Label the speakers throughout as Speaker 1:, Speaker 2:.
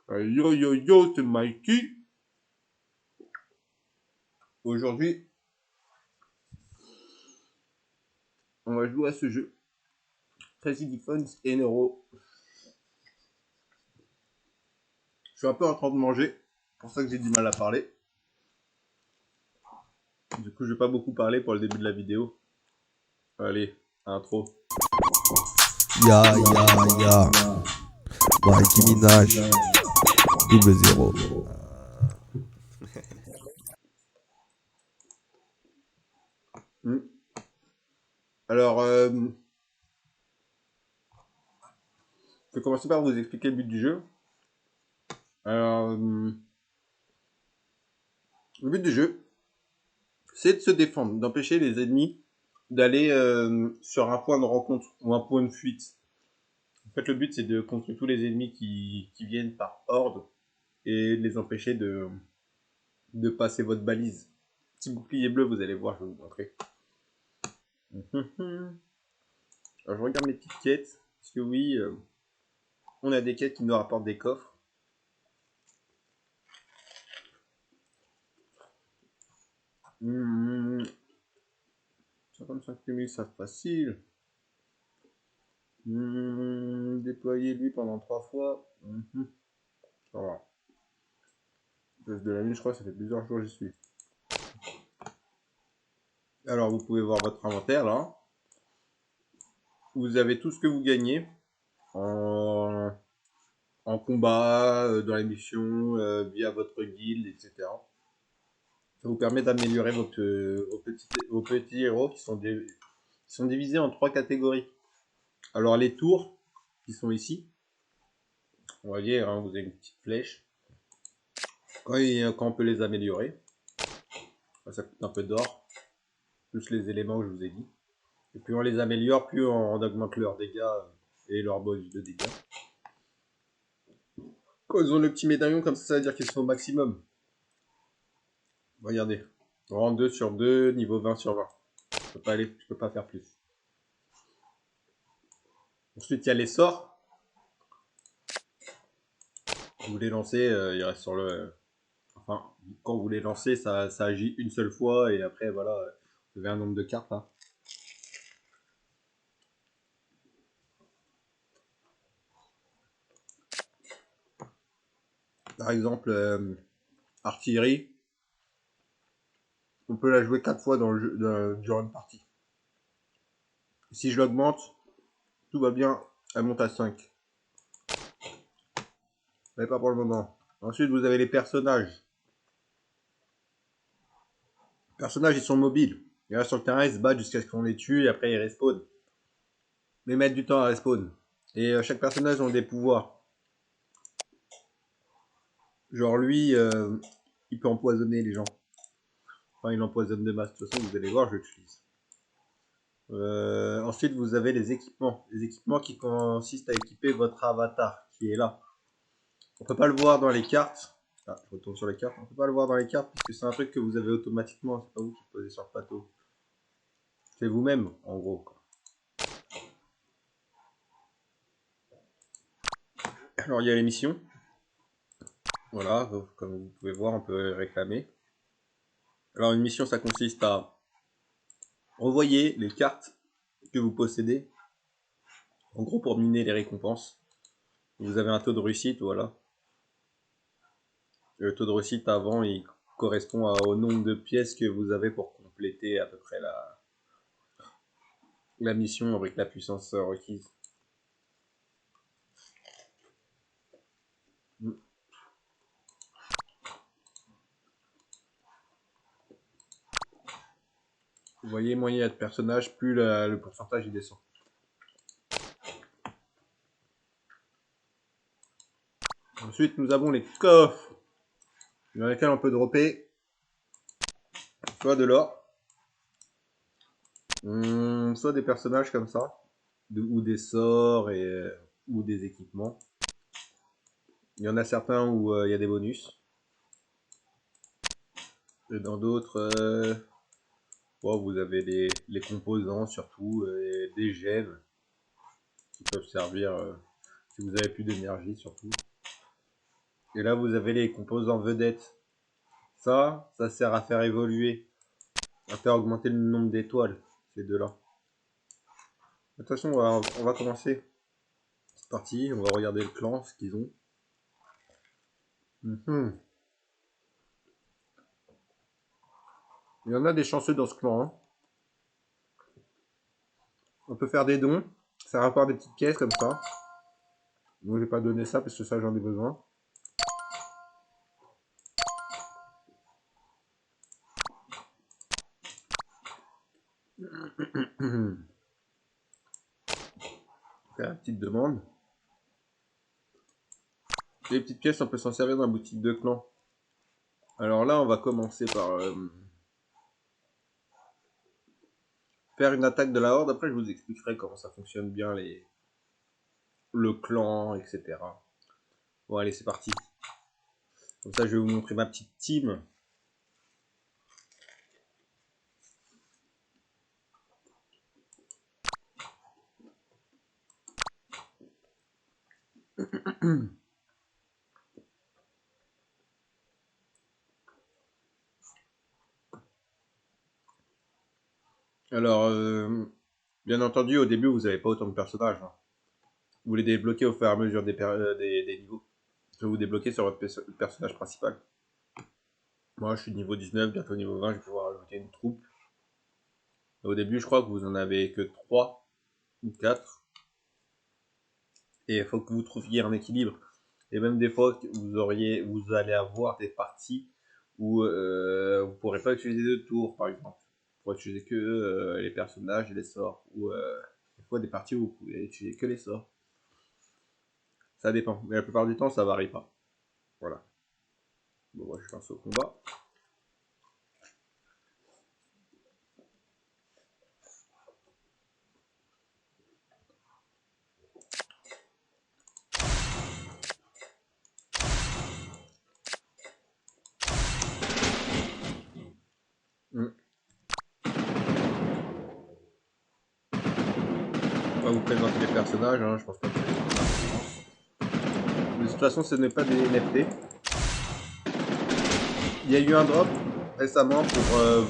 Speaker 1: Yo yo yo, c'est Mikey. Aujourd'hui, on va jouer à ce jeu. Crazy Defense et Neuro. Je suis un peu en train de manger, c'est pour ça que j'ai du mal à parler. Du coup, je vais pas beaucoup parler pour le début de la vidéo. Allez, intro.
Speaker 2: Ya ya ya, Nicki Minaj, double zéro.
Speaker 1: Alors, je vais commencer par vous expliquer le but du jeu. Alors, le but du jeu, c'est de se défendre, d'empêcher les ennemis d'aller sur un point de rencontre ou un point de fuite. En fait, le but, c'est de contrer tous les ennemis qui viennent par horde et de les empêcher de passer votre balise. Petit bouclier bleu, vous allez voir, je vais vous montrer. Alors, je regarde mes petites quêtes, parce que oui, on a des quêtes qui nous rapportent des coffres. 55 000, ça facile. Déployer lui pendant 3 fois. Ça va. De la nuit, je crois que ça fait plusieurs jours que j'y suis. Alors, vous pouvez voir votre inventaire là. Vous avez tout ce que vous gagnez en combat, dans les missions, via votre guilde, etc. Ça vous permet d'améliorer vos petits héros qui sont divisés en 3 catégories. Alors les tours qui sont ici, on va dire, hein, vous avez une petite flèche. Quand on peut les améliorer, ça coûte un peu d'or, plus les éléments que je vous ai dit. Et plus on les améliore, plus on augmente leurs dégâts et leur bonus de dégâts. Quand ils ont le petit médaillon comme ça veut dire qu'ils sont au maximum. Regardez, rang 2 sur 2, niveau 20 sur 20. Je peux pas faire plus. Ensuite, il y a les sorts. Vous les lancez, il reste sur le... Enfin, quand vous les lancez, ça agit une seule fois et après, voilà, vous avez un nombre de cartes. Hein. Par exemple, artillerie, on peut la jouer 4 fois dans le jeu, durant une partie. Si je l'augmente, tout va bien, elle monte à 5. Mais pas pour le moment. Ensuite, vous avez les personnages. Les personnages, ils sont mobiles. Ils restent sur le terrain, ils se battent jusqu'à ce qu'on les tue et après ils respawnent. Mais ils mettent du temps à respawn. Et chaque personnage a des pouvoirs. Genre lui, il peut empoisonner les gens. Enfin, il empoisonne de masse. De toute façon, vous allez voir, je l'utilise. Ensuite, vous avez les équipements. Les équipements qui consistent à équiper votre avatar, qui est là. On peut pas le voir dans les cartes. Ah, je retourne sur les cartes. On peut pas le voir dans les cartes puisque c'est un truc que vous avez automatiquement. C'est pas vous qui posez sur le plateau. C'est vous-même, en gros. Alors, il y a les missions. Voilà, comme vous pouvez voir, on peut réclamer. Alors, une mission, ça consiste à envoyer les cartes que vous possédez. En gros, pour miner les récompenses. Vous avez un taux de réussite, voilà. Le taux de réussite avant, il correspond au nombre de pièces que vous avez pour compléter à peu près la mission avec la puissance requise. Vous voyez, moins il y a de personnages, plus le pourcentage il descend. Ensuite, nous avons les coffres, dans lesquels on peut dropper soit de l'or, soit des personnages comme ça, ou des sorts ou des équipements. Il y en a certains où il y a des bonus. Et dans d'autres, vous avez les composants surtout, des gemmes. peuvent servir si vous avez plus d'énergie surtout. Et là vous avez les composants vedettes. Ça sert à faire évoluer, à faire augmenter le nombre d'étoiles, ces deux-là. De toute façon, on va commencer. C'est parti, on va regarder le clan, ce qu'ils ont. Il y en a des chanceux dans ce clan. Hein. On peut faire des dons. Ça rapporte des petites caisses comme ça. Moi, je vais pas donner ça parce que ça, j'en ai besoin. Faire une petite demande. Les petites pièces, on peut s'en servir dans la boutique de clan. Alors là, on va commencer par faire une attaque de la horde. Après, je vous expliquerai comment ça fonctionne bien le clan, etc. Bon, allez, c'est parti. Comme ça, je vais vous montrer ma petite team. Alors, bien entendu, au début, vous n'avez pas autant de personnages. Hein. Vous les débloquez au fur et à mesure des niveaux. Je vais vous débloquer sur votre personnage principal. Moi, je suis niveau 19, bientôt niveau 20, je vais pouvoir ajouter une troupe. Au début, je crois que vous en avez que 3 ou 4. Et il faut que vous trouviez un équilibre. Et même des fois, vous allez avoir des parties où vous ne pourrez pas utiliser de tours, par exemple. Vous pourrez utiliser que les personnages et les sorts. Ou des fois, des parties où vous pouvez utiliser que les sorts. Ça dépend. Mais la plupart du temps, ça varie pas. Voilà. Bon, moi, je pense au combat. On va vous présenter les personnages, hein, je pense pas que de toute façon, ce n'est pas des NFT. Il y a eu un drop récemment pour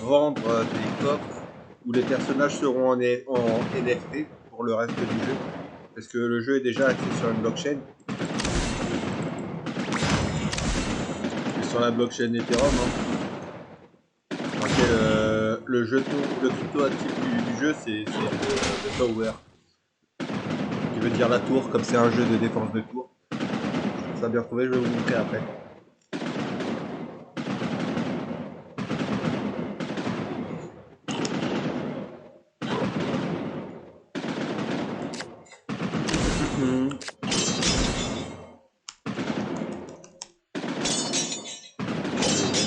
Speaker 1: vendre des coffres où les personnages seront en NFT pour le reste du jeu. Parce que le jeu est déjà axé sur une blockchain. Et sur la blockchain Ethereum, hein, dans lequel le crypto actif du jeu, c'est le tower. Qui veut dire la tour, comme c'est un jeu de défense de tour. Ça a bien trouvé, je vais vous montrer après.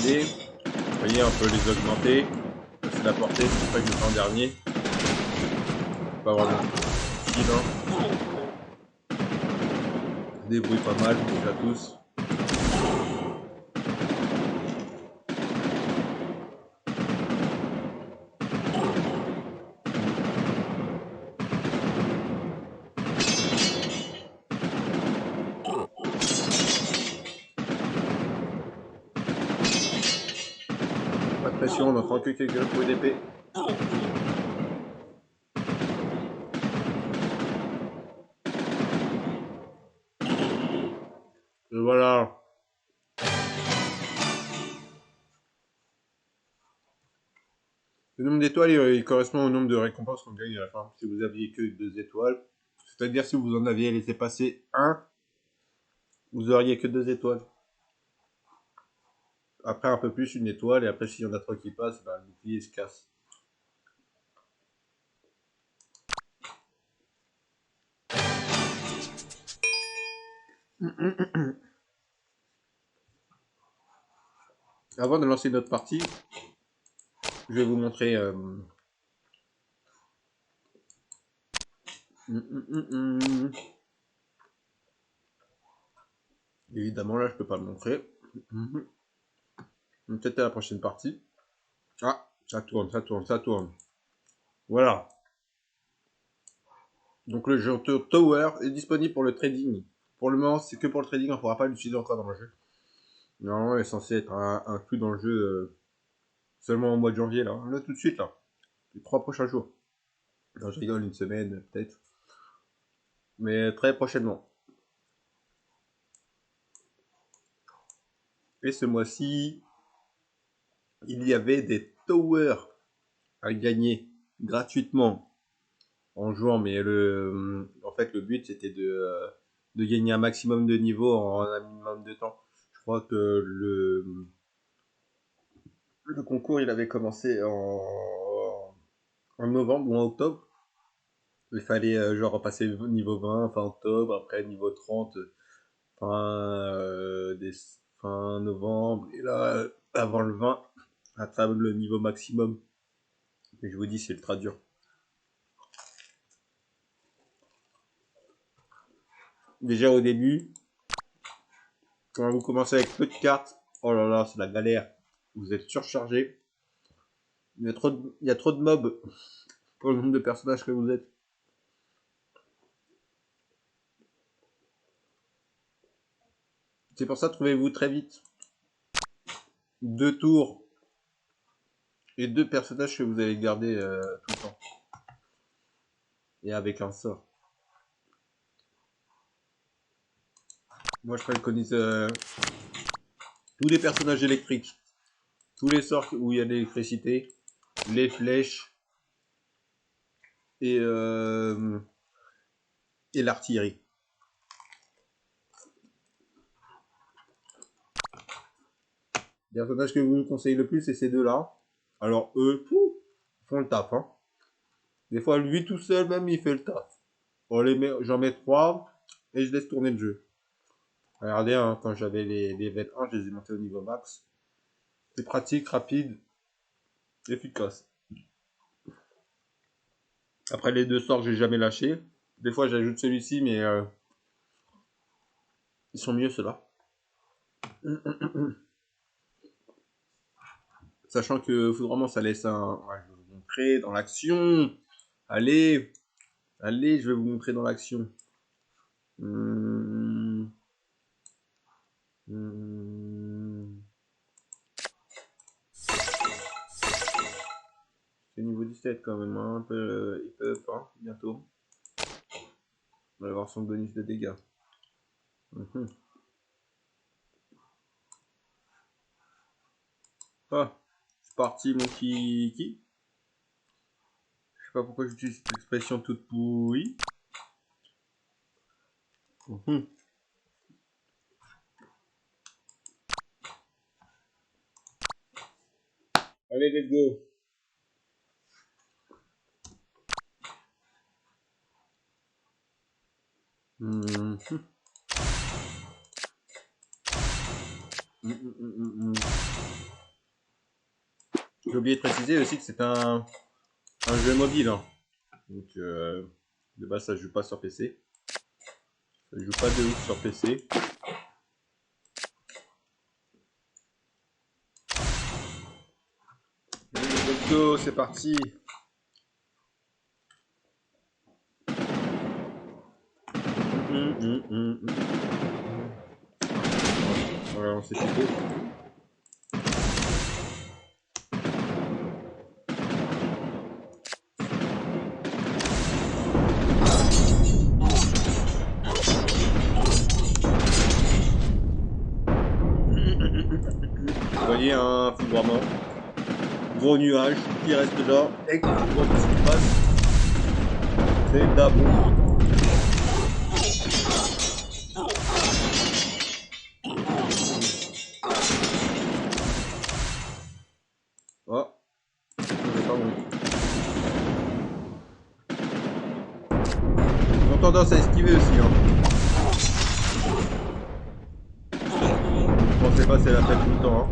Speaker 1: Vous voyez, on peut les augmenter. C'est la portée, c'est pour ça que je le fais en dernier. Pas vraiment skill, hein. Je débrouille pas mal, déjà tous. Pas de pression, on n'entend que quelques coups d'épée. Et voilà. Le nombre d'étoiles, il correspond au nombre de récompenses qu'on gagne à la fin. Si vous aviez que 2 étoiles, c'est-à-dire si vous en aviez laissé passer un, vous auriez que 2 étoiles. Après un peu plus, une étoile, et après s'il y en a 3 qui passent, bah, le bouclier se casse. Avant de lancer notre partie, je vais vous montrer évidemment là je peux pas le montrer. Peut-être à la prochaine partie. Ah, ça tourne, ça tourne, ça tourne. Voilà. Donc le jeu Tower est disponible pour le trading. Pour le moment, c'est que pour le trading, on ne pourra pas l'utiliser encore dans le jeu. Normalement, il est censé être inclus dans le jeu seulement au mois de janvier, là. Là, tout de suite, là. Les 3 prochains jours. Non, je rigole, une semaine, peut-être. Mais très prochainement. Et ce mois-ci, il y avait des towers à gagner gratuitement en jouant. Mais en fait, le but, c'était de gagner un maximum de niveaux en un minimum de temps. Je crois que le concours, il avait commencé en novembre ou en octobre. Il fallait genre passer niveau 20 fin octobre, après niveau 30 fin novembre, et là, avant le 20, atteindre le niveau maximum. Et je vous dis, c'est ultra dur. Déjà au début, quand vous commencez avec peu de cartes, oh là là, c'est la galère. Vous êtes surchargé. Il y a trop de mobs pour le nombre de personnages que vous êtes. C'est pour ça, trouvez-vous très vite 2 tours et 2 personnages que vous allez garder tout le temps. Et avec un sort. Moi, je préconise tous les personnages électriques, tous les sorts où il y a de l'électricité, les flèches et l'artillerie. Les personnages que je vous conseille le plus, c'est ces deux-là. Alors eux, font le taf. Hein. Des fois, lui tout seul, même, il fait le taf. J'en mets 3 et je laisse tourner le jeu. Regardez, hein, quand j'avais les level 1, je les ai montés au niveau max. C'est pratique, rapide, efficace. Après les 2 sorts, j'ai jamais lâché. Des fois, j'ajoute celui-ci, mais ils sont mieux ceux-là. Sachant que Foudroyant, ça laisse un... Ouais, je vais vous montrer dans l'action. Allez, allez, je vais vous montrer dans l'action. C'est niveau 17 quand même, hein. Il peut pas, bientôt. On va avoir son bonus de dégâts. Ah, c'est parti mon kiki. Je sais pas pourquoi j'utilise cette expression toute pourrie. Allez, let's go. J'ai oublié de préciser aussi que c'est un jeu mobile. Hein. Donc, de base, ça joue pas sur PC. Ça joue pas de ouf sur PC. Let's go, c'est parti. Voilà, on s'est fait. Vous voyez un foudroiement. Gros nuage qui reste là. Et qu'on voit ce qui se passe. C'est d'abord. Oh, c'est pas bon. Ils ont tendance à esquiver aussi. Hein. Je pensais pas c'est la peine tout le temps. Hein.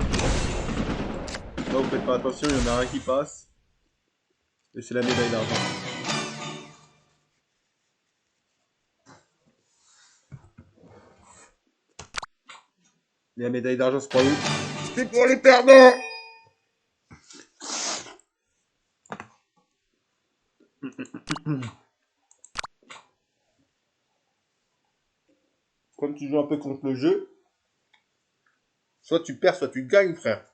Speaker 1: Là, vous faites pas attention, il y en a un qui passe. Et c'est la médaille d'argent. La médaille d'argent, c'est pas où? C'est pour les perdants! comme tu joues un peu contre le jeu, soit tu perds, soit tu gagnes, frère.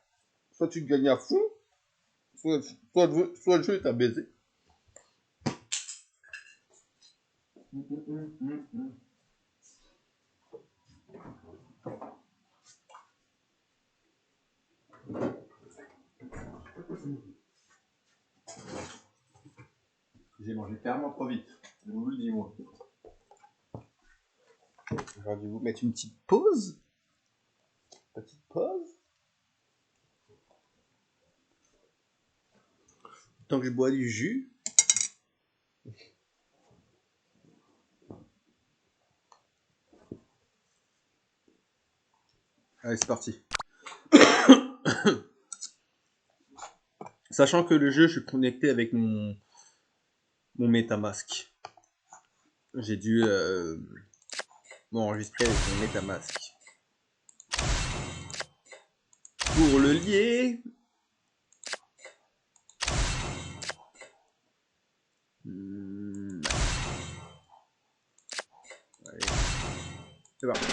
Speaker 1: Soit tu gagnes à fond, soit le jeu est à baiser. J'ai mangé tellement trop vite. Je vous le dis, moi. J'aurais dû vous mettre une petite pause. Petite pause. Tant que je bois du jus. Allez, c'est parti. Sachant que le jeu, je suis connecté avec mon MetaMask. J'ai dû m'enregistrer avec mon MetaMask. Pour le lier. Allez. C'est parti.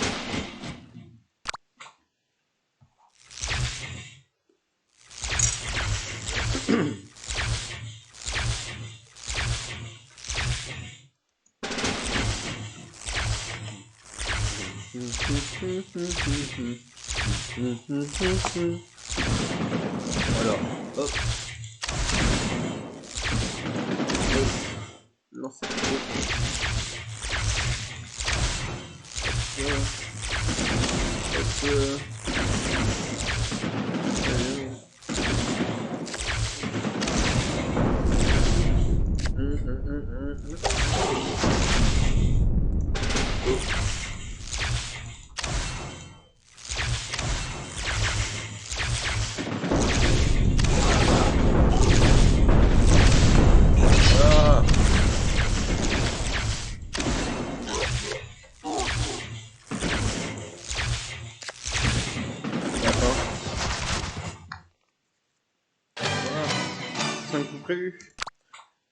Speaker 1: Alors, hop. Lancer. Voilà. D'accord. Voilà. 5 coups prévus.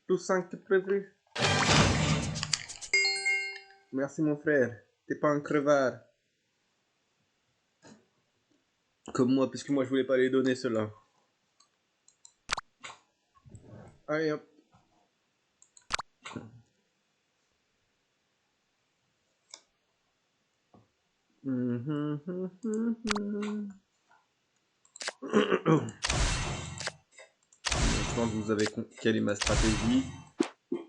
Speaker 1: Tous 5 prévus. Merci mon frère. T'es pas un crevard. Comme moi, puisque moi je voulais pas les donner ceux-là. Allez hop. Je pense que vous avez quelle est ma stratégie.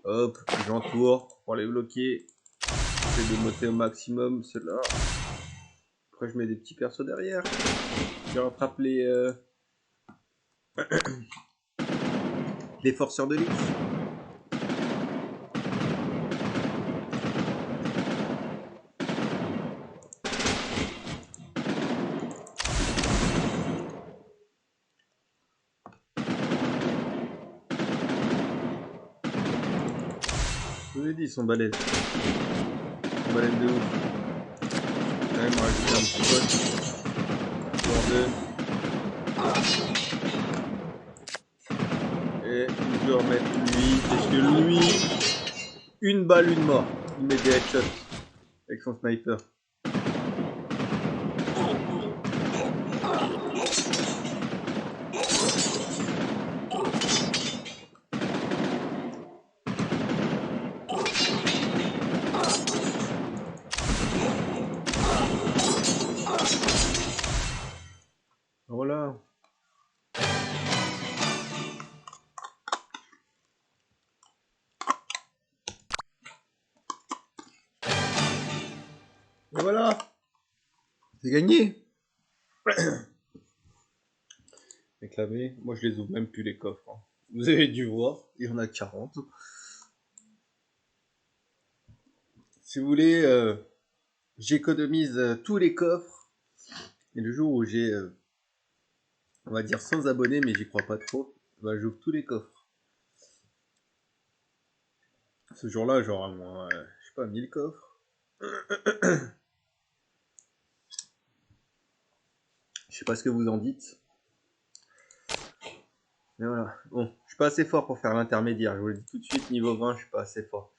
Speaker 1: Hop, j'entoure pour les bloquer. J'essaie de monter au maximum ceux-là. Après je mets des petits persos derrière. Je rattrape les forceurs de luxe. Je vous ai dit, ils sont balèzes. Ils sont balèzes de ouf. Quand même, rajouter un petit pote. Pour deux. Et je vais remettre lui, parce que lui, une balle, une mort. Il met des headshots avec son sniper. Voilà. Et voilà. C'est gagné. Réclamé. Moi, je les ouvre même plus les coffres. Hein. Vous avez dû voir. Il y en a 40. Si vous voulez, j'économise tous les coffres. Et le jour où j'ai, on va dire 100 abonnés, mais j'y crois pas trop, bah, j'ouvre tous les coffres. Ce jour-là, j'aurai moins, je sais pas, 1000 coffres. Je sais pas ce que vous en dites. Mais voilà. Bon, je suis pas assez fort pour faire l'intermédiaire. Je vous le dis tout de suite, niveau 20, je suis pas assez fort.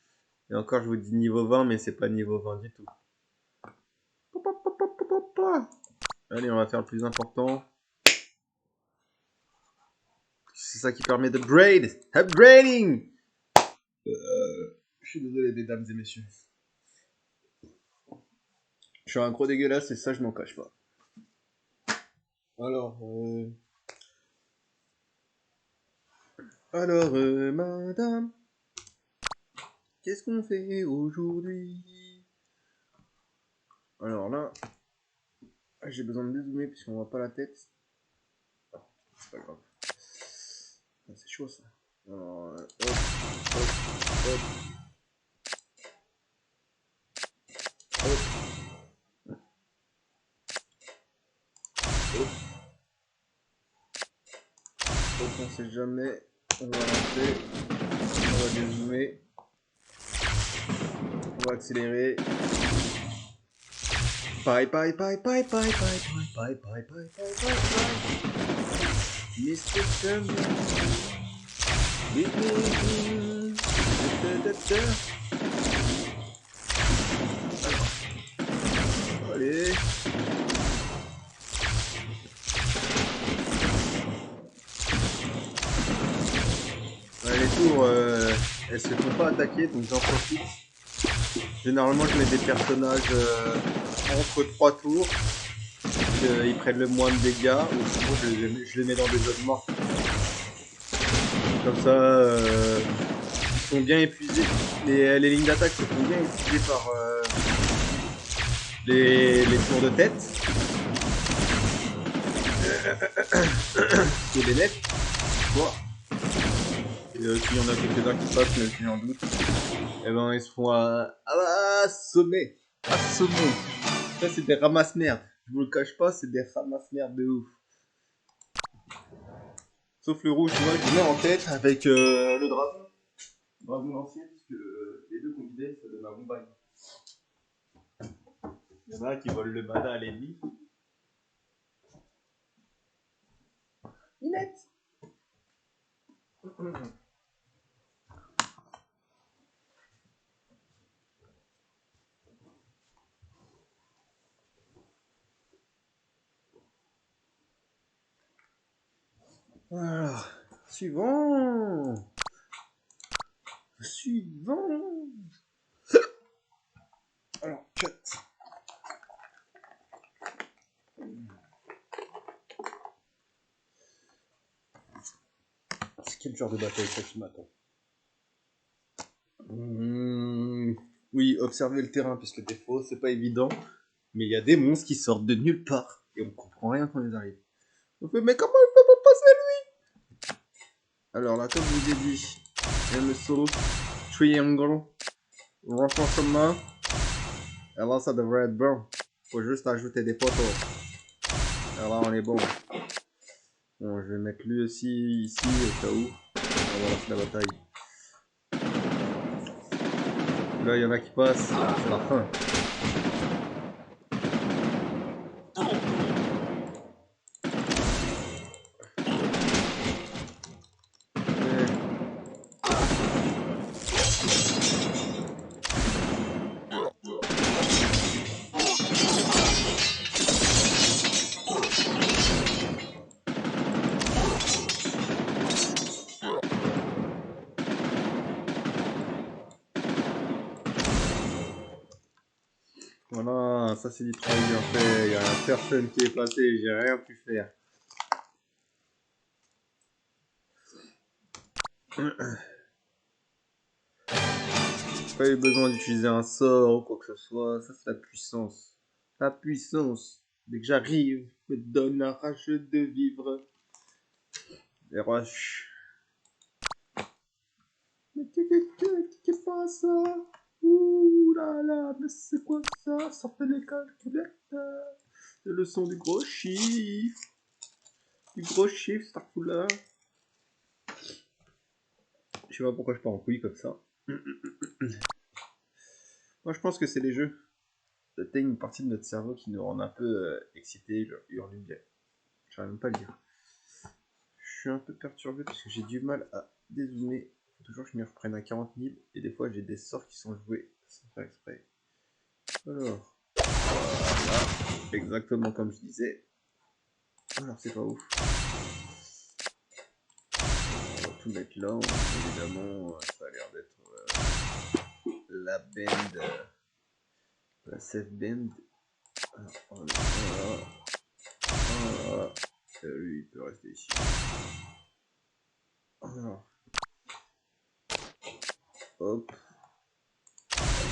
Speaker 1: Et encore, je vous dis niveau 20, mais c'est pas niveau 20 du tout. pas. Allez, on va faire le plus important. C'est ça qui permet d'upgrade. Upgrading. Je suis désolé, mesdames et messieurs. Je suis un gros dégueulasse et ça, je m'en cache pas. Alors, madame, qu'est-ce qu'on fait aujourd'hui? Alors là, j'ai besoin de dézoomer puisqu'on voit pas la tête. C'est pas grave. C'est chaud ça. Alors, hop, hop, hop. Hop. Hop. Hop, on sait jamais. On va lancer. On va dézoomer. On va accélérer. Bye bye bye bye bye bye bye bye bye bye bye bye bye. Mr. Sandman. Allez. Les tours, elles se font pas attaquer, donc j'en profite. Généralement, je mets des personnages entre 3 tours, qu'ils prennent le moins de dégâts, ou sinon je les mets dans des zones mortes. Comme ça, ils sont bien épuisés. Les lignes d'attaque se font bien épuisées par les tours de tête. C'est des nets. Voilà. Et s'il y en a quelques-uns qui passent, même si j'en doute, et ben ils se font assommer. Assommer. Ça, c'est des ramasse-merdes. Je vous le cache pas, c'est des ramasse-merdes de ouf. Sauf le rouge, moi, je le mets en tête avec le dragon. Le dragon lancier, puisque les deux combinés, ça donne un bon bail. Il y en a un qui vole le mana à l'ennemi. Minette. Voilà. Suivant. Suivant. Alors, cut. C'est quel genre de bataille ça qui m'attend? Oui, observer le terrain, puisque des fois, c'est pas évident. Mais il y a des monstres qui sortent de nulle part. Et on comprend rien quand ils arrivent. On fait, mais comment il fait pour passer lui? Alors là, comme je vous ai dit, il y a le saut, triangle, renforcement. Et là, ça devrait être bon. Faut juste ajouter des poteaux. Et là, on est bon. Bon, je vais mettre lui aussi ici, au cas où. On va lancer la bataille. Là, il y en a qui passent. C'est la fin. Voilà, ça c'est du travail bien fait. Il n'y a personne qui est passé, j'ai rien pu faire. Pas eu besoin d'utiliser un sort ou quoi que ce soit. Ça c'est la puissance. La puissance. Dès que j'arrive, me donne la rage de vivre. Les rushs. Mais qu'est-ce pas ça? Ouh là là, mais c'est quoi ça? Sortez les calculateurs. C'est le son du gros chiffre. Du gros chiffre, Starfouler. Je sais pas pourquoi je pars en couille comme ça. Moi je pense que c'est les jeux. C'était une partie de notre cerveau qui nous rend un peu excités, hurlumière. J'arrive même pas à le dire. Je suis un peu perturbé parce que j'ai du mal à dézoomer. Faut toujours que je m'y reprenne à 40 000 et des fois j'ai des sorts qui sont joués sans faire exprès. Alors, voilà. Exactement comme je disais. Alors c'est pas ouf. On va tout mettre là. Évidemment, ça a l'air d'être la bend, la safe bend. Alors, on va mettre ça là. Voilà. Lui, il peut rester ici. Alors. Hop.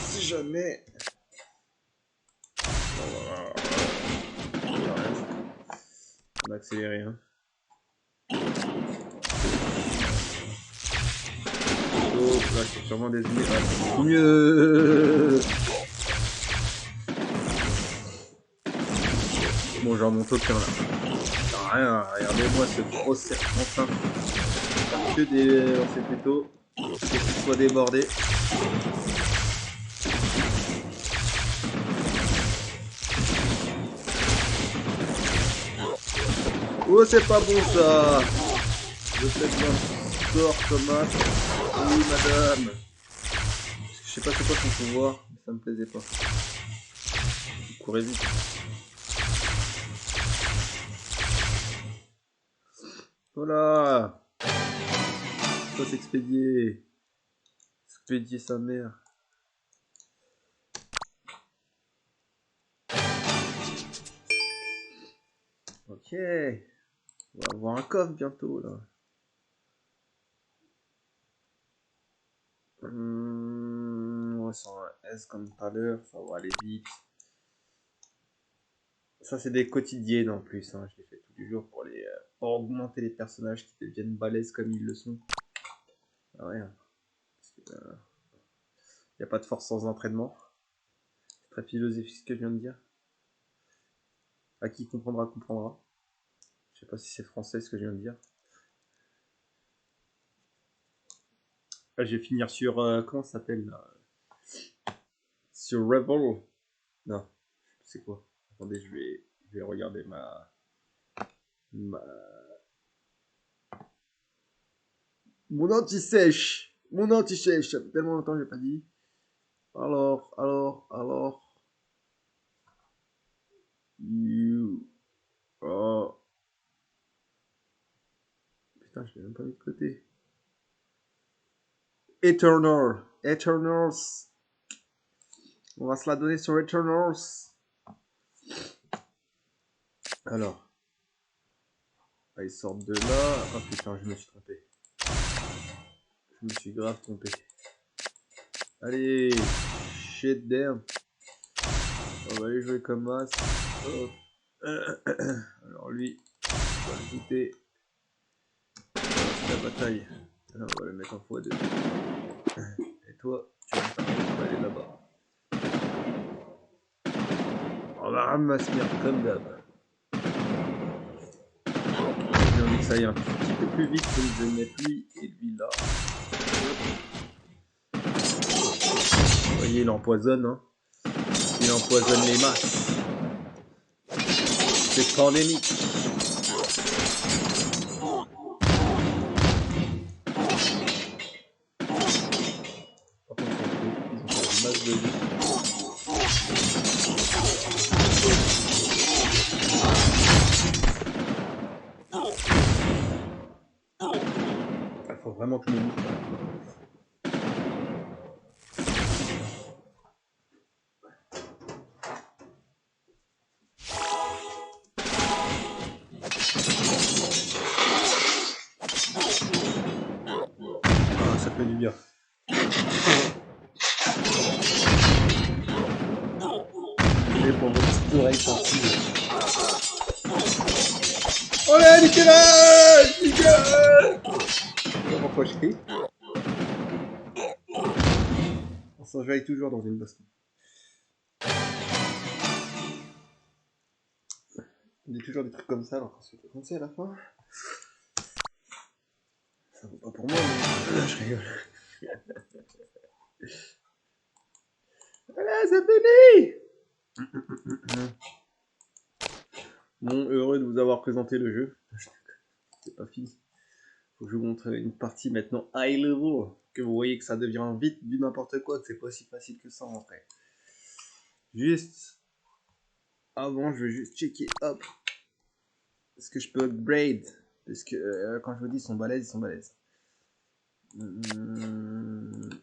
Speaker 1: Si jamais. Voilà. On va accélérer. Hein. Oh, là, c'est sûrement des ennemis. Ah, mieux. Bon, j'en monte aucun là. Rien, regardez-moi ce gros serpentin. Que des lancers plutôt. Que ce soit débordé. Oh, c'est pas bon ça. Je fais un sort, Thomas. Oui, madame. Je sais pas c'est quoi son pouvoir, mais ça me plaisait pas. Vous courez vite. Voilà. Ça s'expédier. Expédier sa mère. Ok. On va avoir un coffre bientôt là. On va sur un S comme tout à l'heure, ça va aller vite. Ça c'est des quotidiennes en plus, hein. Je les fais tous les jours pour augmenter les personnages qui deviennent balèzes comme ils le sont. Ah ouais. Il n'y a pas de force sans entraînement. C'est très philosophique ce que je viens de dire. À qui comprendra, comprendra. Je sais pas si c'est français ce que je viens de dire. Là, je vais finir sur... comment ça s'appelle là? Sur Rebel. Non, c'est quoi? Attendez, je vais regarder ma... Mon anti-sèche. Mon anti-sèche. Ça fait tellement longtemps que j'ai pas dit. Alors... You... Oh... Putain, je l'ai même pas mis de côté. Eternals. On va se la donner sur Eternals. Alors. Ah, ils sortent de là. Oh putain, je me suis trompé. Je me suis grave trompé. Allez. Shit damn. On va aller jouer comme As. Hop. Alors lui, on va le goûter. C'est la bataille. Là, on va le mettre en x2. Et toi, tu vas aller là-bas. On va ramasser comme d'hab. J'ai envie que ça aille un petit peu plus vite, donc je vais mettre lui et lui là. Vous voyez, il empoisonne, hein. Il empoisonne les masses. C'est pandémique. Par contre, ils ont fait une masse de vie. Il faut vraiment que je me bouge. Ah, ça fait du bien. Désolé pour vos petites oreilles sensibles. Allez, niquez-le! Niquez-le! Je sais pas pourquoi je crie. On s'enjaille toujours dans une baston. On dit toujours des trucs comme ça alors qu'on se fait commencer à la fin. Ça vaut pas pour moi, mais je rigole. Voilà, c'est fini! Bon, heureux de vous avoir présenté le jeu. C'est pas fini. Faut que je vous montre une partie maintenant high level. Que vous voyez que ça devient vite du n'importe quoi, que c'est pas si facile que ça en vrai. Juste avant, je vais juste checker, hop. Est-ce que je peux upgrade? Parce que quand je vous dis ils sont balèzes, ils sont balèzes. Upgrade.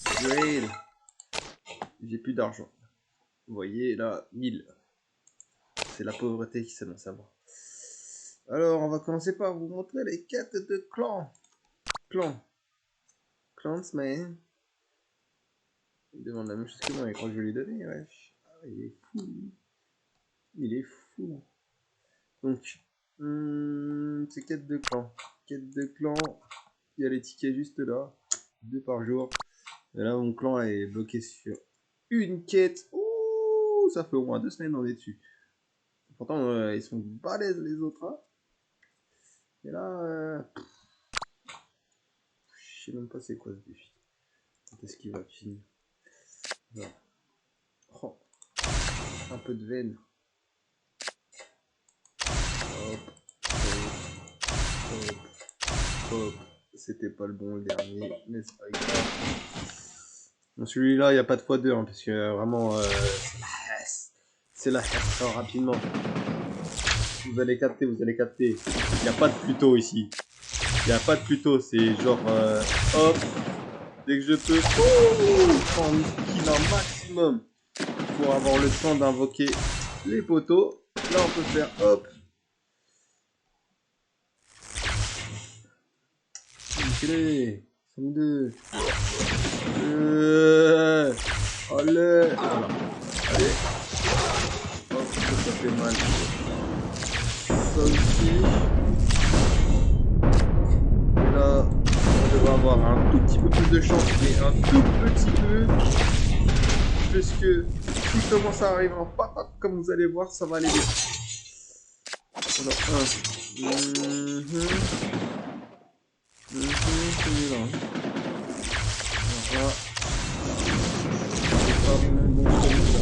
Speaker 1: Upgrade. J'ai plus d'argent. Vous voyez là, 1000. C'est la pauvreté qui s'annonce à moi. Alors, on va commencer par vous montrer les quêtes de clan. Clansman. Il demande la même chose que moi, et quand je vais lui donner, ouais. Ah, il est fou. Il est fou. Donc, c'est quête de clan. Quête de clan. Il y a les tickets juste là. 2 par jour. Et là, mon clan est bloqué sur une quête. Ouh, ça fait au moins 2 semaines on est dessus. Pourtant, ils sont balèzes les autres. Hein. Et là, je sais même pas c'est quoi ce défi. Qu'est-ce qu'il va finir? Non. Oh. Un peu de veine. Hop. Hop. Hop. C'était pas le bon le dernier, mais c'est pas grave. Bon, celui-là, il n'y a pas de x2, hein, parce que vraiment, c'est la très rapidement. Vous allez capter, vous allez capter. Il n'y a pas de plus tôt ici. Il n'y a pas de plus tôt, c'est genre, hop, dès que je peux, prendre kill un maximum pour avoir le temps d'invoquer les poteaux. Là, on peut faire, hop. Allez, 2. Allez, voilà. Allez. Hop, ça fait mal. Ça aussi. Et là, on devrait avoir un tout petit peu plus de chance, mais un tout petit peu. Puisque si commence à arriver en patate, comme vous allez voir, ça va aller vite. Alors, 1. Celui-là. Voilà. C'est pas vraiment bon comme ça.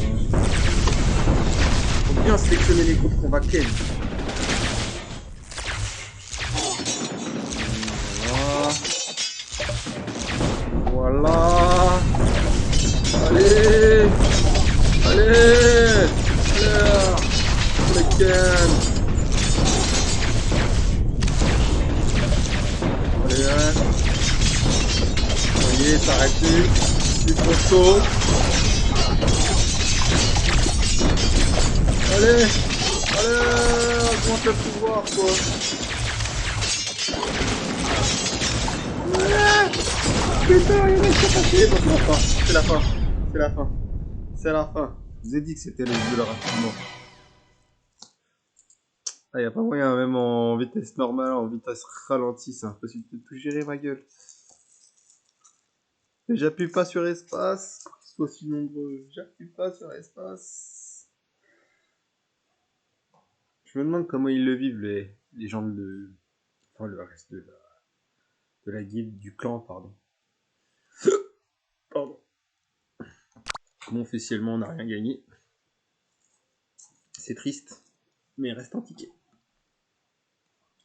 Speaker 1: Faut bien sélectionner les groupes qu'on va ken. Voilà. Allez. Allez. Le ken. Allez. Vous voyez, ça arrête plus costaud. Allez, augmente le pouvoir, quoi. Putain, il reste passé. Bon, c'est la fin. C'est la fin. Je vous ai dit que c'était le jeu de la rapidement. Ah, y a pas moyen, même en vitesse normale, en vitesse ralentie, c'est impossible de tout gérer, ma gueule. J'appuie pas sur espace pour qu'ils soient si nombreux. J'appuie pas sur espace. Je me demande comment ils le vivent, les gens de... Enfin, le reste de la guilde, du clan, pardon. Pardon. Bon, officiellement, on n'a rien gagné. C'est triste, mais il reste un ticket.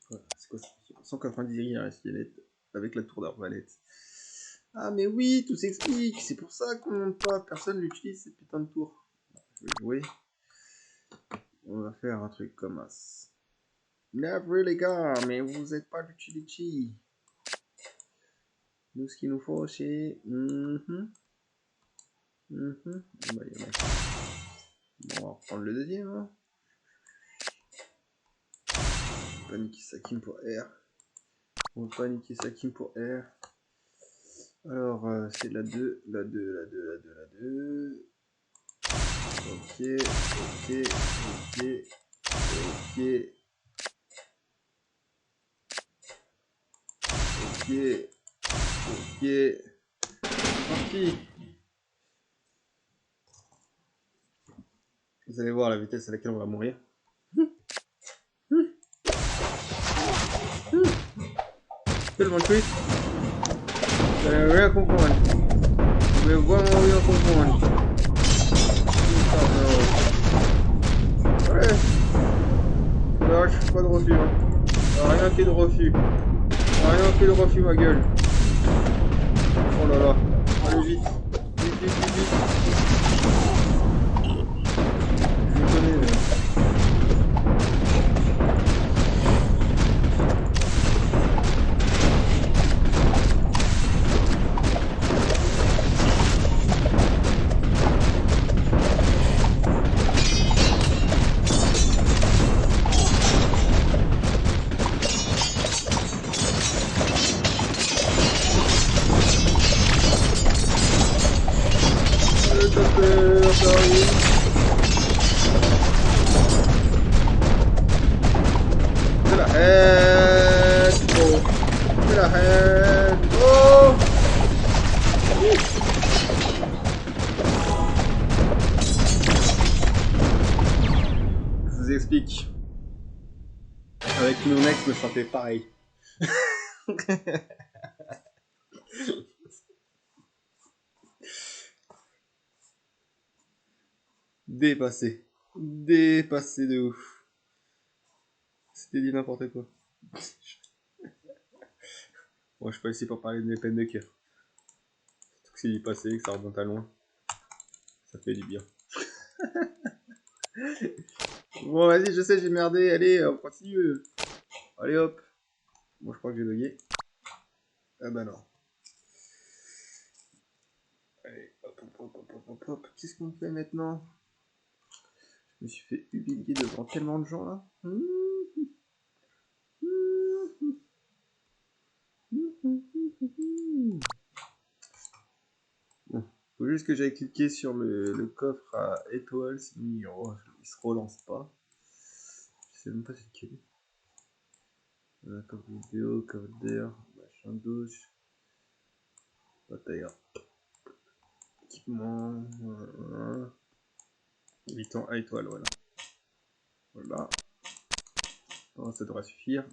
Speaker 1: Voilà, c'est quoi ça? 190 grilles à squelette avec la tour d'arbalète. Ah, mais oui, tout s'explique. C'est pour ça qu'on monte pas. Personne n'utilise cette putain de tour. Je vais jouer. On va faire un truc comme ça. Navré les gars, mais vous êtes pas d'utility. Nous, ce qu'il nous faut, c'est... Bah, y en a. Bon, on va reprendre le deuxième. Hein. Paniquer Sakim pour R. On va paniquer Sakim pour R. Alors, c'est la 2, la 2, la 2, la 2, la 2. Ok. C'est parti. Vous allez voir la vitesse à laquelle on va mourir. Tellement triste. Vous allez rien comprendre. Vous allez vraiment rien comprendre. Ouais. Lâche, pas de refus. Hein. Rien qui est de refus. Rien qui est de refus, ma gueule. Oh là là. Allez, vite. Vite. oui. De la haine. Oh. De la haine. Oh. Je vous explique. Avec mon ex, je me sentais pareil. Dépassé. Dépassé de ouf. C'était dit n'importe quoi. Bon, je suis pas ici pour parler de mes peines de cœur. Surtout que c'est du passé, que ça remonte à loin. Ça fait du bien. Bon, vas-y, je sais, j'ai merdé. Allez, on continue. Allez, hop. Bon, je crois que j'ai bugué. Ah bah non. Allez, hop, hop, hop, hop, hop, hop. Qu'est-ce qu'on fait maintenant? Je me suis fait humilier devant tellement de gens là. Bon, faut juste que j'aille cliquer sur le coffre à étoiles, sinon il se relance pas. Je sais même pas c'est lequel. Coffre vidéo, coffre d'air, machin douche, bataille. Équipement, 8 ans à étoiles, voilà. Voilà. Oh, ça devrait suffire.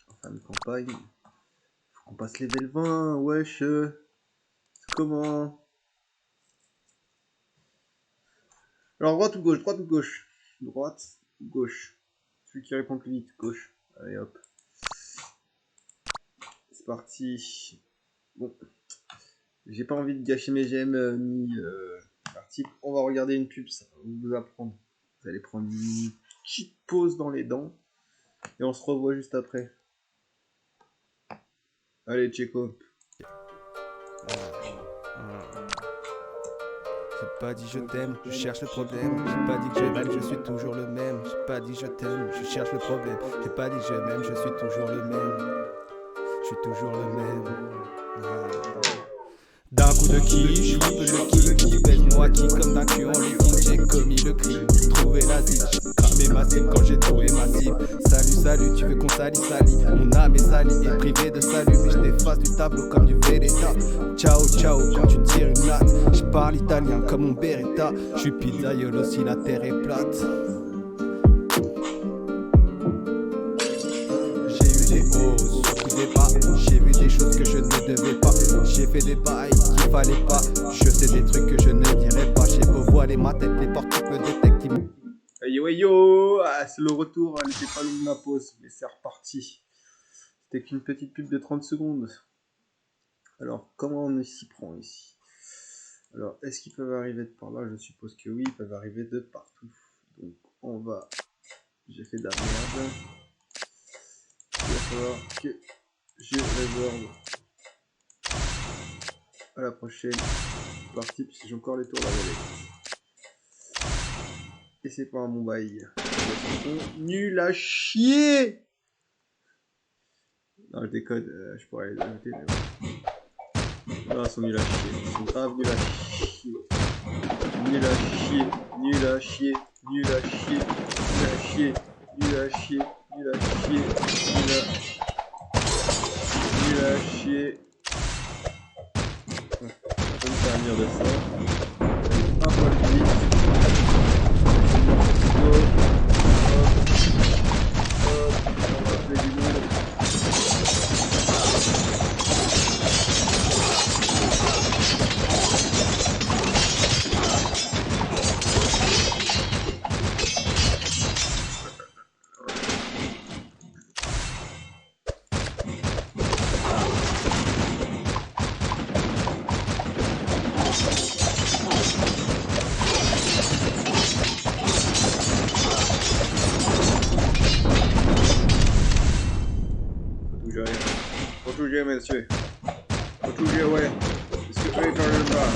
Speaker 1: Enfin, de campagne. Faut qu'on passe level 20, wesh. Comment? Alors, droite ou gauche? Droite ou gauche? Droite ou gauche? Celui qui répond plus vite, gauche. Allez hop. C'est parti. Bon. J'ai pas envie de gâcher mes gemmes ni l'article. On va regarder une pub, ça va vous apprendre. Vous allez prendre une petite pause dans les dents. Et on se revoit juste après. Allez, Tchéco.
Speaker 2: J'ai pas dit je t'aime, je cherche le problème. J'ai pas dit que je m'aime, je suis toujours le même. J'ai pas dit je t'aime, je cherche le problème. J'ai pas dit je m'aime, je suis toujours le même. Je suis toujours le même. D'un coup de quiche, je veux le kick. Baise-moi qui comme d'un cul en liquide. J'ai commis le crime, trouvé l'asile. J'ai cramé ma cible quand j'ai trouvé ma cible. Salut, tu veux qu'on salit. Mon âme est salie et privée de salut. Mais je t'efface du tableau comme du Vendetta. Ciao, quand tu tires une latte. Je parle italien comme mon Beretta. Je suis pizzaiolo si la terre est plate. J'ai eu des hauts, surtout des bas. J'ai vu des choses que je ne devais pas. J'ai fait des bails qu'il fallait pas. Je sais des trucs que je ne dirais pas. J'ai beau voiler ma tête, les portiques me détectent.
Speaker 1: Yo, ah, c'est le retour, elle était pas longue ma pause, mais c'est reparti. C'était qu'une petite pub de 30 secondes. Alors, comment on s'y prend ici? Alors, est-ce qu'ils peuvent arriver de par là? Je suppose que oui, ils peuvent arriver de partout. Donc, on va... J'ai fait de la merde. Il va falloir que je résorbe. À la prochaine. C'est parti, puisque j'ai encore les tours d'arrivée. Et c'est pas un bon bail. Nul à chier! Non, je décode, je pourrais les ajouter, mais bon. Non, ils sont nuls à chier. Ils sont grave nuls à chier. Nul à chier. Nul à chier. Nul à chier. Nul à chier. Nul à chier. Nul à chier. Nul à chier. On va me faire un mur de ça. Un poil plus vite. Faut tout gérer, monsieur. Faut tout gérer, ouais. Parce que eux, ils t'en pas.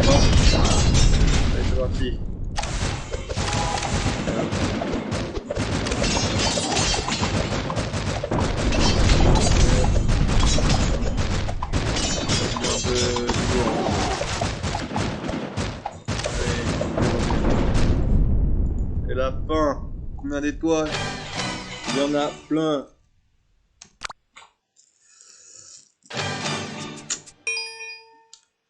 Speaker 1: Bon. Allez, c'est parti. Combien d'étoiles? Il y en a plein.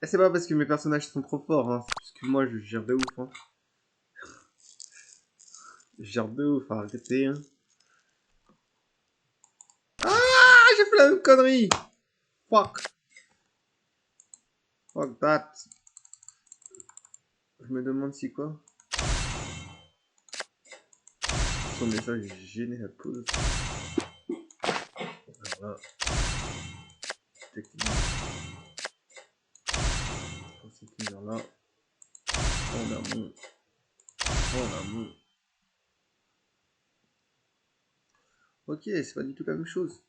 Speaker 1: Et c'est pas parce que mes personnages sont trop forts, hein. C'est parce que moi je gère de ouf, hein. Je gère de ouf, arrêtez, hein. Ah, j'ai fait la même connerie. Fuck. Fuck that. Je me demande si quoi. Son message gêné la pause. Voilà. Technique. Pour cette lumière-là. En amont. En amont. Ok, c'est pas du tout la même chose.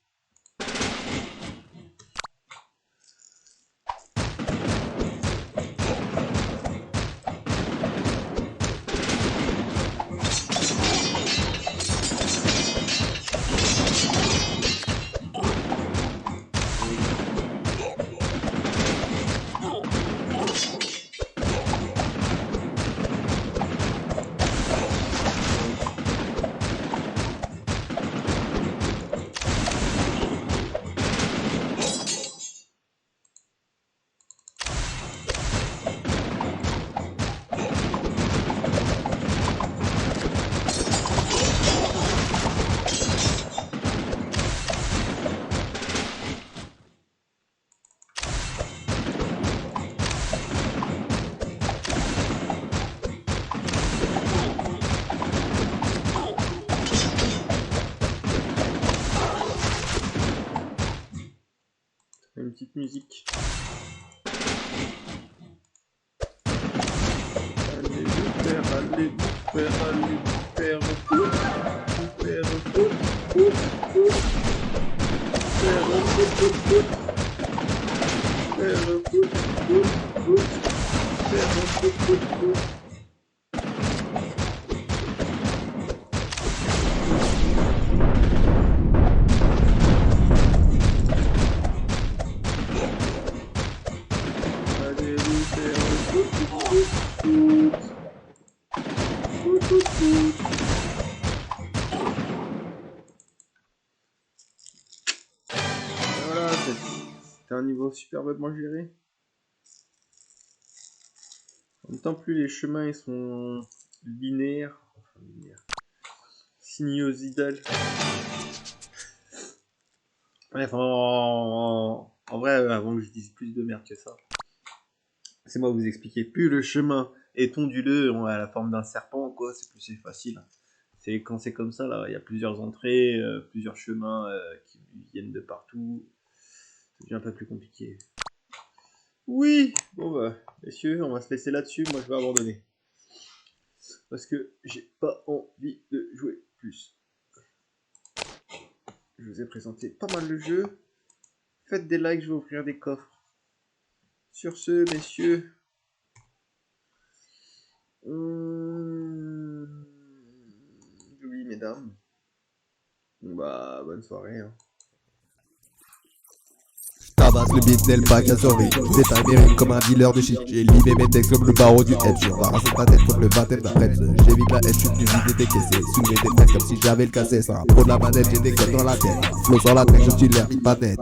Speaker 1: Une petite musique. Allez, le père, allez, le père, allez, le père, foot, le père, foot, foot, foot, père, foot, foot, foot, père, foot, foot, foot, père, foot, foot, foot. Voilà, c'était un niveau superbement géré. En même temps, plus les chemins ils sont linéaires, enfin linéaires, sinusoïdales. Bref, en vrai, avant que je dise plus de merde que ça, c'est moi vous expliquer. Plus le chemin est onduleux, à la forme d'un serpent, quoi, c'est plus c'est facile. C'est quand c'est comme ça, là, il y a plusieurs entrées, plusieurs chemins qui viennent de partout. Ça devient un peu plus compliqué. Oui, bon bah, messieurs, on va se laisser là-dessus. Moi, je vais abandonner. Parce que j'ai pas envie de jouer plus. Je vous ai présenté pas mal de jeux. Faites des likes, je vais ouvrir des coffres. Sur ce, messieurs... Oui, mesdames. Bah, bonne soirée. Hein.
Speaker 2: Tabasse le beat del bac à survie. Détaille mes rimes comme un dealer de shit. J'ai libé mes textes comme le barreau du hedge. J'embarrasse ta tête comme le baptême d'un prêtre. J'évite la haine, je suis venu vider tes caissés. Soulever des fesses comme si j'avais le cassé. C'est un pro de la manette, j'ai des codes dans la tête. Flow sur la tête, je suis l'air pas net.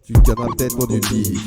Speaker 2: Tu cannes la tête pour du bif.